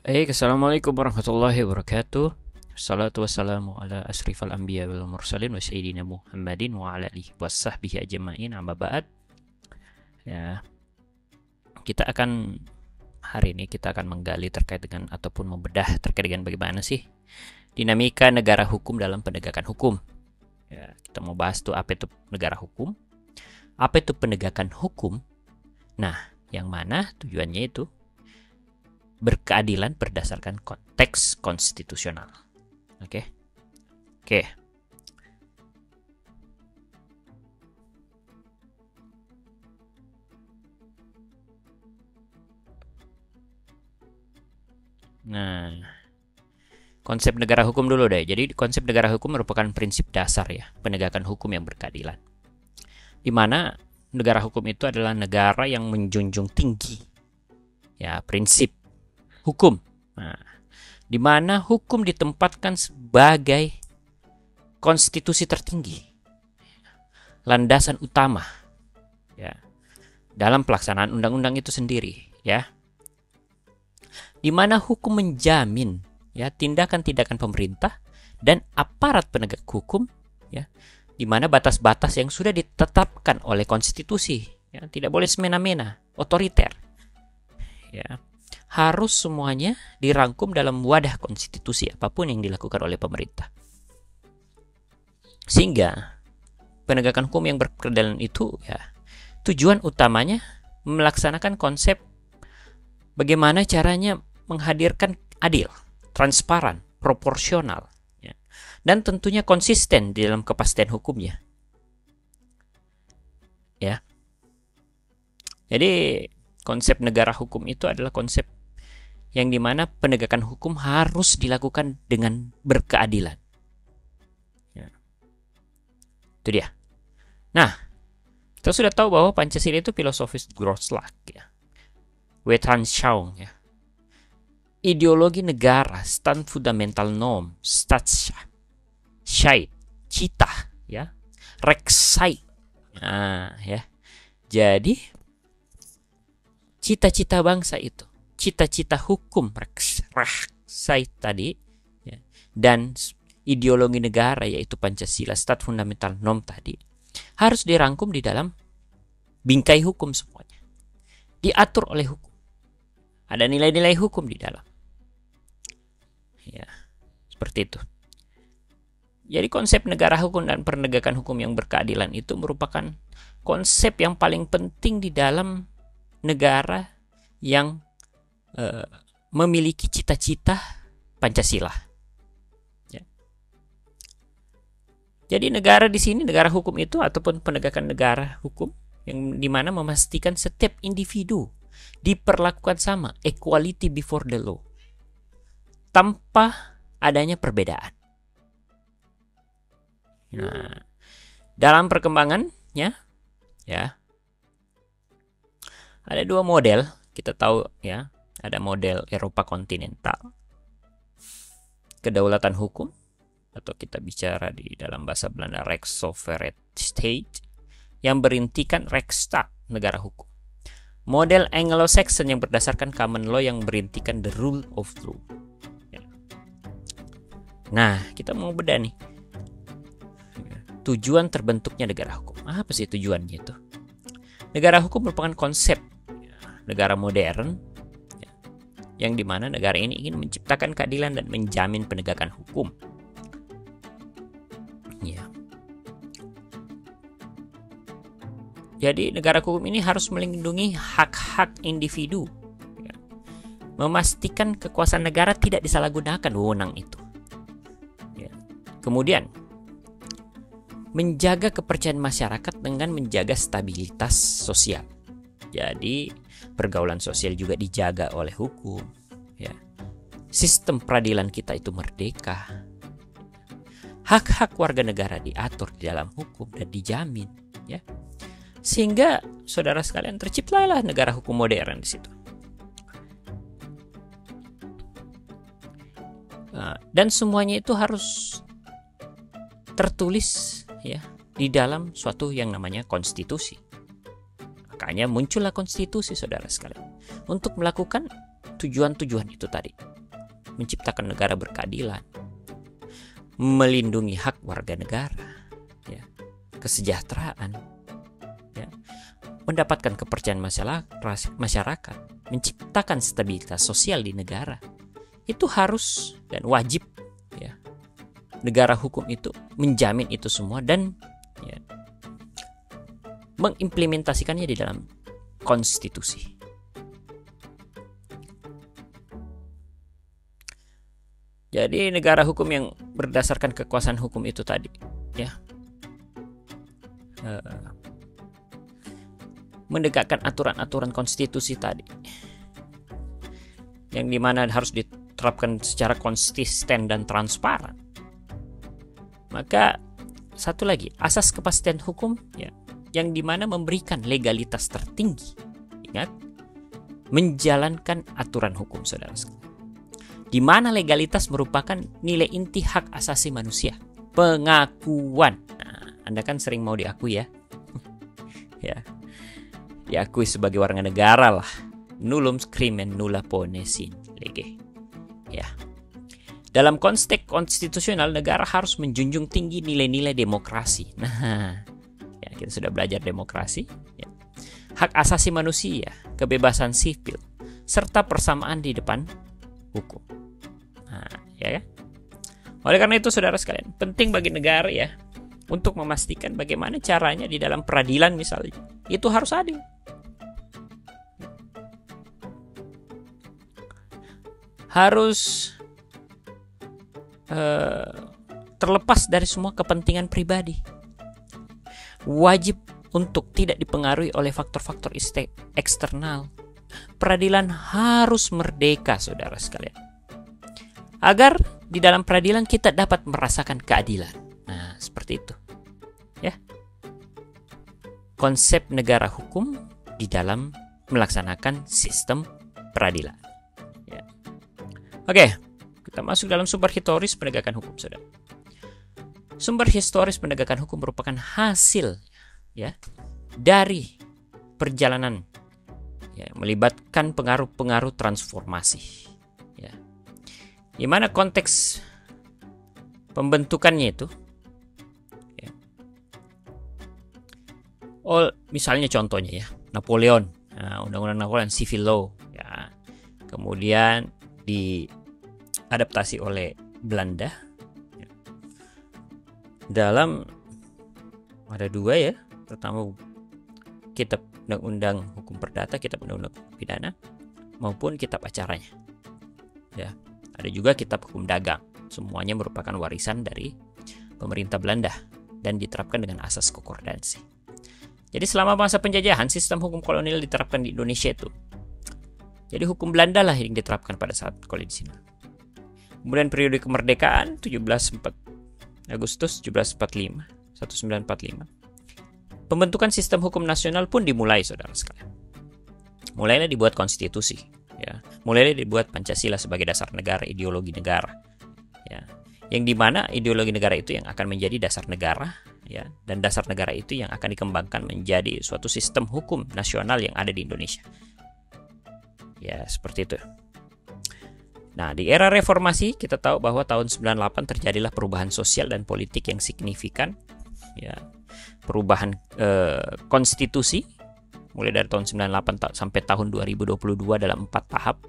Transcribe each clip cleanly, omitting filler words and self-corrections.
Assalamualaikum warahmatullahi wabarakatuh. Salatu wassalamu ala asrifal anbiya wal mursalin wa sayyidina Muhammadin wa ala alihi wasahbihi ajma'in, amma ba'd. Ya, hari ini kita akan menggali terkait dengan ataupun membedah terkait dengan bagaimana sih dinamika negara hukum dalam penegakan hukum. Ya, kita mau bahas tuh apa itu negara hukum, apa itu penegakan hukum. Nah, yang mana tujuannya itu berkeadilan berdasarkan konteks konstitusional. Oke. Oke. Nah, konsep negara hukum dulu deh. Jadi konsep negara hukum merupakan prinsip dasar ya, penegakan hukum yang berkeadilan. Di mana negara hukum itu adalah negara yang menjunjung tinggi ya prinsip hukum. Nah, di mana hukum ditempatkan sebagai konstitusi tertinggi, landasan utama ya dalam pelaksanaan undang-undang itu sendiri ya. Di mana hukum menjamin ya tindakan-tindakan pemerintah dan aparat penegak hukum ya, di mana batas-batas yang sudah ditetapkan oleh konstitusi ya, tidak boleh semena-mena, otoriter. Ya, harus semuanya dirangkum dalam wadah konstitusi apapun yang dilakukan oleh pemerintah. Sehingga penegakan hukum yang berkeadilan itu ya tujuan utamanya melaksanakan konsep bagaimana caranya menghadirkan adil, transparan, proporsional ya, dan tentunya konsisten di dalam kepastian hukumnya. Ya. Jadi konsep negara hukum itu adalah konsep yang dimana penegakan hukum harus dilakukan dengan berkeadilan. Ya. Itu dia. Nah, kita sudah tahu bahwa Pancasila itu filosofis Groslak ya, Weltanschauung ya. Ideologi negara, stand fundamental norm, Staatsscheid, cita ya, Rechtsstaat. Nah, ya. Jadi cita-cita bangsa itu, cita-cita hukum Rechtsstaat tadi ya, dan ideologi negara yaitu Pancasila, Stat Fundamental Norm tadi harus dirangkum di dalam bingkai hukum semuanya. Diatur oleh hukum. Ada nilai-nilai hukum di dalam. Ya, seperti itu. Jadi konsep negara hukum dan penegakan hukum yang berkeadilan itu merupakan konsep yang paling penting di dalam negara yang memiliki cita-cita Pancasila. Ya. Jadi negara di sini, negara hukum itu ataupun penegakan negara hukum yang dimana memastikan setiap individu diperlakukan sama, equality before the law, tanpa adanya perbedaan. Nah, dalam perkembangannya, ya, ada dua model. Kita tahu ya, ada model Eropa kontinental, kedaulatan hukum, atau kita bicara di dalam bahasa Belanda Rechtsstaat, yang berintikan Rechtsstaat, negara hukum. Model Anglo-Saxon yang berdasarkan common law yang berintikan the rule of law. Ya. Nah, kita mau bedah nih. Tujuan terbentuknya negara hukum. Apa sih tujuannya itu? Negara hukum merupakan konsep negara modern ya, yang dimana negara ini ingin menciptakan keadilan dan menjamin penegakan hukum. Ya. Jadi negara hukum ini harus melindungi hak-hak individu, ya, memastikan kekuasaan negara tidak disalahgunakan wewenang itu. Ya. Kemudian menjaga kepercayaan masyarakat dengan menjaga stabilitas sosial. Jadi pergaulan sosial juga dijaga oleh hukum. Ya. Sistem peradilan kita itu merdeka. Hak-hak warga negara diatur di dalam hukum dan dijamin. Ya. Sehingga saudara sekalian terciptalah negara hukum modern di situ. Dan semuanya itu harus tertulis ya di dalam suatu yang namanya konstitusi. Makanya muncullah konstitusi saudara sekalian untuk melakukan tujuan-tujuan itu tadi. menciptakan negara berkeadilan, melindungi hak warga negara, ya, kesejahteraan, ya, mendapatkan kepercayaan masyarakat, menciptakan stabilitas sosial di negara. Itu harus dan wajib, ya. Negara hukum itu menjamin itu semua dan, ya, mengimplementasikannya di dalam konstitusi. Jadi negara hukum yang berdasarkan kekuasaan hukum itu tadi, ya, menegakkan aturan-aturan konstitusi tadi, yang dimana harus diterapkan secara konsisten dan transparan. Maka satu lagi, asas kepastian hukum, ya, yang dimana memberikan legalitas tertinggi. Ingat, menjalankan aturan hukum, saudara sekalian. Di mana legalitas merupakan nilai inti hak asasi manusia, pengakuan. Nah, Anda kan sering mau diakui, ya. Ya, diakui sebagai warga negara lah. Nullum crimen nulla pone sine lege. Ya. Dalam konteks konstitusional, negara harus menjunjung tinggi nilai-nilai demokrasi. Nah, ya, kita sudah belajar demokrasi, ya. Hak asasi manusia, kebebasan sipil, serta persamaan di depan hukum. Nah, ya. Oleh karena itu, saudara sekalian, penting bagi negara, ya, untuk memastikan bagaimana caranya di dalam peradilan misalnya itu harus adil. Harus terlepas dari semua kepentingan pribadi. Wajib untuk tidak dipengaruhi oleh faktor-faktor eksternal. Peradilan harus merdeka, saudara sekalian, agar di dalam peradilan kita dapat merasakan keadilan. Nah, seperti itu, ya, konsep negara hukum di dalam melaksanakan sistem peradilan, ya. Oke, kita masuk dalam sumber historis penegakan hukum, saudara. Sumber historis penegakan hukum merupakan hasil, ya, dari perjalanan, ya, melibatkan pengaruh-pengaruh transformasi, ya, di mana konteks pembentukannya itu, ya, misalnya contohnya, ya, Napoleon, undang-undang Napoleon, civil law, ya, kemudian diadaptasi oleh Belanda, ya. Dalam ada dua, ya, pertama kitab undang-undang hukum perdata, kitab undang-undang pidana, maupun kitab acaranya, ya. Ada juga kitab hukum dagang. Semuanya merupakan warisan dari pemerintah Belanda dan diterapkan dengan asas konkordansi. Jadi selama masa penjajahan, sistem hukum kolonial diterapkan di Indonesia itu. Jadi hukum Belanda lah yang diterapkan pada saat kolonial. Kemudian periode kemerdekaan 17 Agustus 1945. Pembentukan sistem hukum nasional pun dimulai, saudara sekalian. Mulailah dibuat konstitusi, ya. Mulailah dibuat Pancasila sebagai dasar negara, ideologi negara, ya. Yang dimana ideologi negara itu yang akan menjadi dasar negara, ya, dan dasar negara itu yang akan dikembangkan menjadi suatu sistem hukum nasional yang ada di Indonesia. Ya, seperti itu. Nah, di era reformasi kita tahu bahwa tahun 98 terjadilah perubahan sosial dan politik yang signifikan, ya. Perubahan konstitusi mulai dari tahun 98 sampai tahun 2022 dalam 4 tahap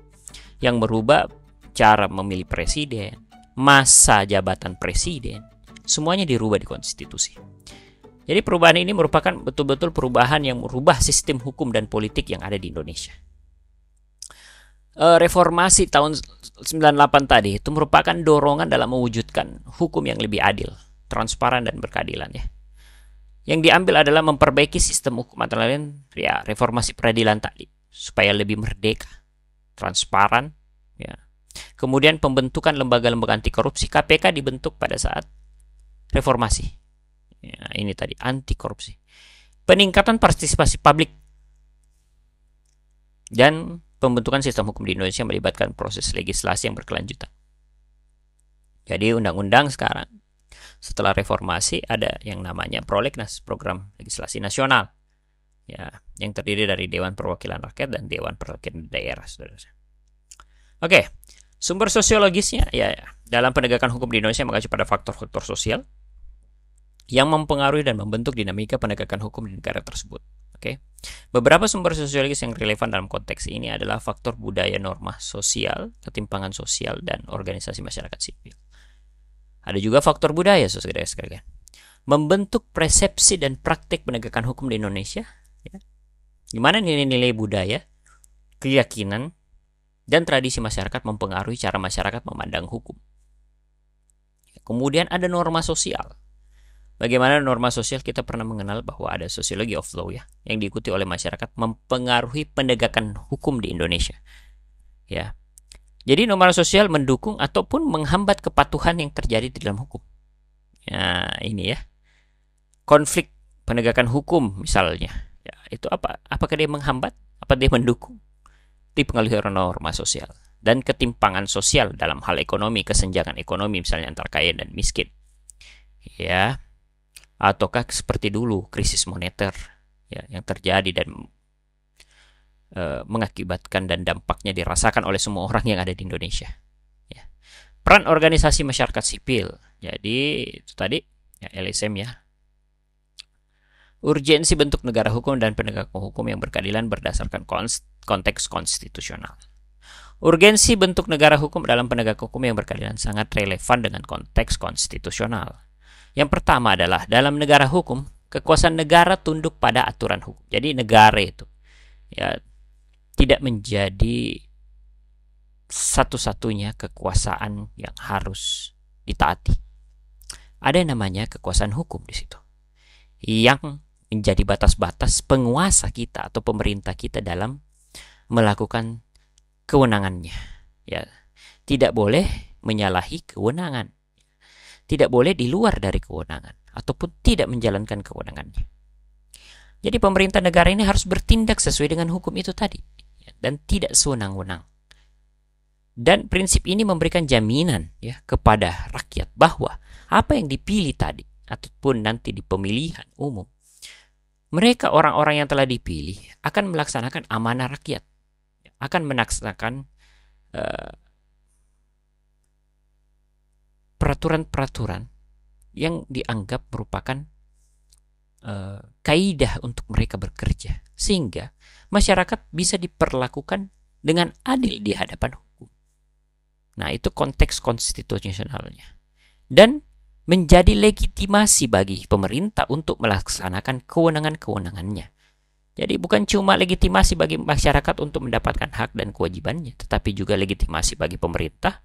yang merubah cara memilih presiden, masa jabatan presiden, semuanya dirubah di konstitusi. Jadi perubahan ini merupakan betul-betul perubahan yang merubah sistem hukum dan politik yang ada di Indonesia. Reformasi tahun 98 tadi itu merupakan dorongan dalam mewujudkan hukum yang lebih adil, transparan, dan berkeadilan, ya. Yang diambil adalah memperbaiki sistem hukum, antara lain, ya, reformasi peradilan tadi supaya lebih merdeka, transparan, ya. Kemudian pembentukan lembaga-lembaga anti korupsi. KPK dibentuk pada saat reformasi, ya, ini tadi anti korupsi. Peningkatan partisipasi publik dan pembentukan sistem hukum di Indonesia melibatkan proses legislasi yang berkelanjutan. Jadi undang-undang sekarang setelah reformasi ada yang namanya Prolegnas, Program Legislasi Nasional, ya, yang terdiri dari Dewan Perwakilan Rakyat dan Dewan Perwakilan Daerah, saudara. Oke, Sumber sosiologisnya ya dalam penegakan hukum di Indonesia mengacu pada faktor-faktor sosial yang mempengaruhi dan membentuk dinamika penegakan hukum di negara tersebut. Oke. Beberapa sumber sosiologis yang relevan dalam konteks ini adalah faktor budaya, norma sosial, ketimpangan sosial, dan organisasi masyarakat sipil. Ada juga faktor budaya, saudara sekalian, membentuk persepsi dan praktik penegakan hukum di Indonesia, ya. Di mana nilai-nilai budaya, keyakinan, dan tradisi masyarakat mempengaruhi cara masyarakat memandang hukum. Kemudian ada norma sosial. Bagaimana norma sosial? Kita pernah mengenal bahwa ada sociology of law ya, yang diikuti oleh masyarakat mempengaruhi penegakan hukum di Indonesia. Ya. Jadi norma sosial mendukung ataupun menghambat kepatuhan yang terjadi di dalam hukum. Ya, ini ya. Konflik penegakan hukum misalnya. Ya, itu apa? Apakah dia menghambat? Apa dia mendukung? Dipengaruhi norma sosial dan ketimpangan sosial dalam hal ekonomi, kesenjangan ekonomi misalnya antara kaya dan miskin. Ya. Ataukah seperti dulu krisis moneter ya yang terjadi dan mengakibatkan dan dampaknya dirasakan oleh semua orang yang ada di Indonesia. Ya. Peran organisasi masyarakat sipil. Jadi itu tadi ya, LSM ya. Urgensi bentuk negara hukum dan penegakan hukum yang berkeadilan berdasarkan konteks konstitusional. Urgensi bentuk negara hukum dalam penegakan hukum yang berkeadilan sangat relevan dengan konteks konstitusional. Yang pertama adalah dalam negara hukum, kekuasaan negara tunduk pada aturan hukum. Jadi negara itu ya tidak menjadi satu-satunya kekuasaan yang harus ditaati. Ada yang namanya kekuasaan hukum di situ, yang menjadi batas-batas penguasa kita atau pemerintah kita dalam melakukan kewenangannya. Ya, tidak boleh menyalahi kewenangan, tidak boleh di luar dari kewenangan ataupun tidak menjalankan kewenangannya. Jadi pemerintah negara ini harus bertindak sesuai dengan hukum itu tadi dan tidak sewenang-wenang. Dan prinsip ini memberikan jaminan ya kepada rakyat bahwa apa yang dipilih tadi ataupun nanti di pemilihan umum, mereka orang-orang yang telah dipilih akan melaksanakan amanah rakyat, akan melaksanakan peraturan-peraturan yang dianggap merupakan kaidah untuk mereka bekerja, sehingga masyarakat bisa diperlakukan dengan adil di hadapan hukum. Nah, itu konteks konstitusionalnya. Dan menjadi legitimasi bagi pemerintah untuk melaksanakan kewenangan-kewenangannya. Jadi bukan cuma legitimasi bagi masyarakat untuk mendapatkan hak dan kewajibannya, tetapi juga legitimasi bagi pemerintah,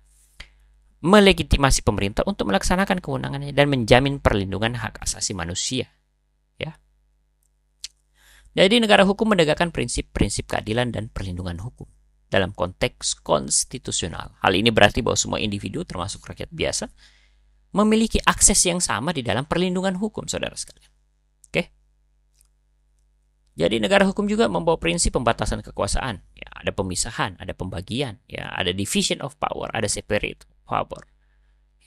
melegitimasi pemerintah untuk melaksanakan kewenangannya dan menjamin perlindungan hak asasi manusia. Ya. Jadi negara hukum menegakkan prinsip-prinsip keadilan dan perlindungan hukum dalam konteks konstitusional. Hal ini berarti bahwa semua individu termasuk rakyat biasa memiliki akses yang sama di dalam perlindungan hukum, saudara sekalian. Oke. Jadi negara hukum juga membawa prinsip pembatasan kekuasaan. Ya, ada pemisahan, ada pembagian, ya, ada division of power, ada separate power.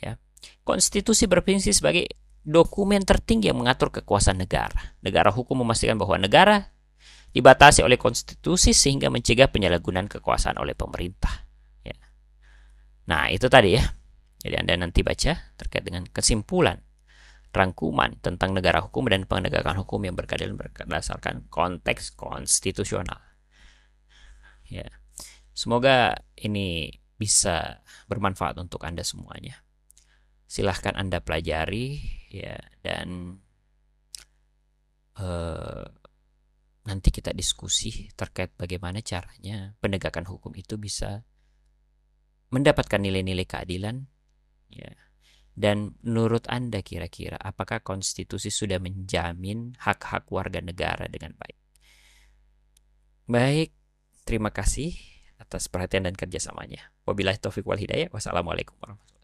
Ya. Konstitusi berprinsip sebagai dokumen tertinggi yang mengatur kekuasaan negara. Negara hukum memastikan bahwa negara dibatasi oleh konstitusi sehingga mencegah penyalahgunaan kekuasaan oleh pemerintah. Ya. Nah, itu tadi ya. Jadi Anda nanti baca terkait dengan kesimpulan rangkuman tentang negara hukum dan penegakan hukum yang berkeadilan berdasarkan konteks konstitusional. Ya. Semoga ini bisa bermanfaat untuk Anda semuanya. Silahkan Anda pelajari ya, dan nanti kita diskusi terkait bagaimana caranya penegakan hukum itu bisa mendapatkan nilai-nilai keadilan. Ya. Dan menurut Anda kira-kira apakah konstitusi sudah menjamin hak-hak warga negara dengan baik? Baik, terima kasih atas perhatian dan kerjasamanya. Wabillahi taufiq wal hidayah. Wassalamualaikum warahmatullahi wabarakatuh.